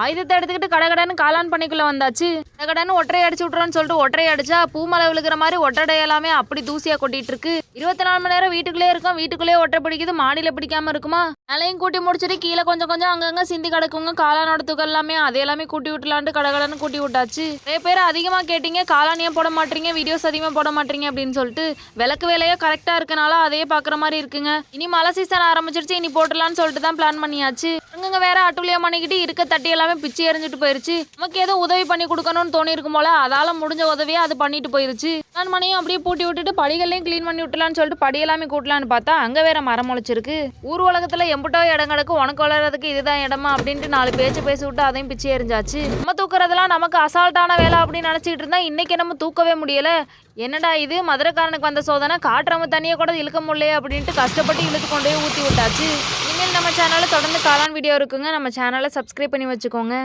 ஆயுதத்தை எடுத்துக்கிட்டு கடகடன்னு காளான் பண்ணைக்குள்ள வந்தாச்சு. கடகடன்னு ஒற்றை அடிச்சு விட்டுறோன்னு சொல்லிட்டு ஒற்றை அடிச்சா பூமலை விழுகிற மாதிரி ஒட்டடை எல்லாமே அப்படி தூசியா கொட்டிட்டு இருக்கு. 24 மணி நேரம் வீட்டுக்குள்ளே இருக்கும், வீட்டுக்குள்ளே ஒற்றை பிடிக்குது, மாடியில பிடிக்காம இருக்குமா? நிலையும் கூட்டி முடிச்சுட்டு கீழே கொஞ்சம் கொஞ்சம் அங்கங்க சிந்தி கிடக்குங்க காளானோட துகள் எல்லாமே. அது எல்லாமே கூட்டி விட்டுலான்ட்டு கடகடன்னு கூட்டி விட்டாச்சு. நிறைய பேர் அதிகமா கேட்டீங்க காளான் ஏன் போட மாட்டீங்க, வீடியோஸ் அதிகமா போட மாட்டீங்க அப்படின்னு சொல்லிட்டு. விளக்கு வேலையா கரெக்டா இருக்கனால அதையே பாக்குற மாதிரி இருக்குங்க. இனி மழை சீசன் ஆரம்பிச்சிருச்சு, இனி போட்டுலான்னு சொல்லிட்டு தான் பிளான் பண்ணியாச்சு. அங்கங்க வேற அட்டுலியா பண்ணிக்கிட்டு இருக்க தட்டி எல்லாமே பிச்சு எறிஞ்சிட்டு போயிருச்சு. நமக்கு ஏதோ உதவி பண்ணி கொடுக்கணும்னு தோணி இருக்கும் போல, அதால முடிஞ்ச உதவியா அது பண்ணிட்டு போயிருச்சு. பிளான் பண்ணியும் அப்படியே பூட்டி விட்டுட்டு படிகளையும் கிளீன் பண்ணி விட்டுலான்னு சொல்லிட்டு படி எல்லாமே கூட்டலான்னு பார்த்தா அங்க வேற மரம் முளைச்சிருக்கு. ஊர் உலகத்துல எம்புட்டோ இடம் கிடக்கு, உனக்கு வளர்றதுக்கு இதுதான் இடமா அப்படின்ட்டு 4 பேச்சு பேசி விட்டு அதையும் பிச்சு எறிஞ்சாச்சு. நம்ம தூக்குறதெல்லாம் நமக்கு அசால்ட்டான வேலை அப்படின்னு நினைச்சிட்டு இருந்தா இன்னைக்கு நம்ம தூக்கவே முடியல. என்னடா இது மதுரைக்காரனுக்கு வந்த சோதனை, காட்டுறவங்க தண்ணியை கூட இழுக்க முடியல அப்படின்ட்டு கஷ்டப்பட்டு இழுத்து கொண்டே ஊற்றி விட்டாச்சு. இனிமேல் நம்ம சேனலில் தொடர்ந்து காளான் வீடியோ இருக்குங்க, நம்ம சேனலை சப்ஸ்கிரைப் பண்ணி வச்சுக்கோங்க.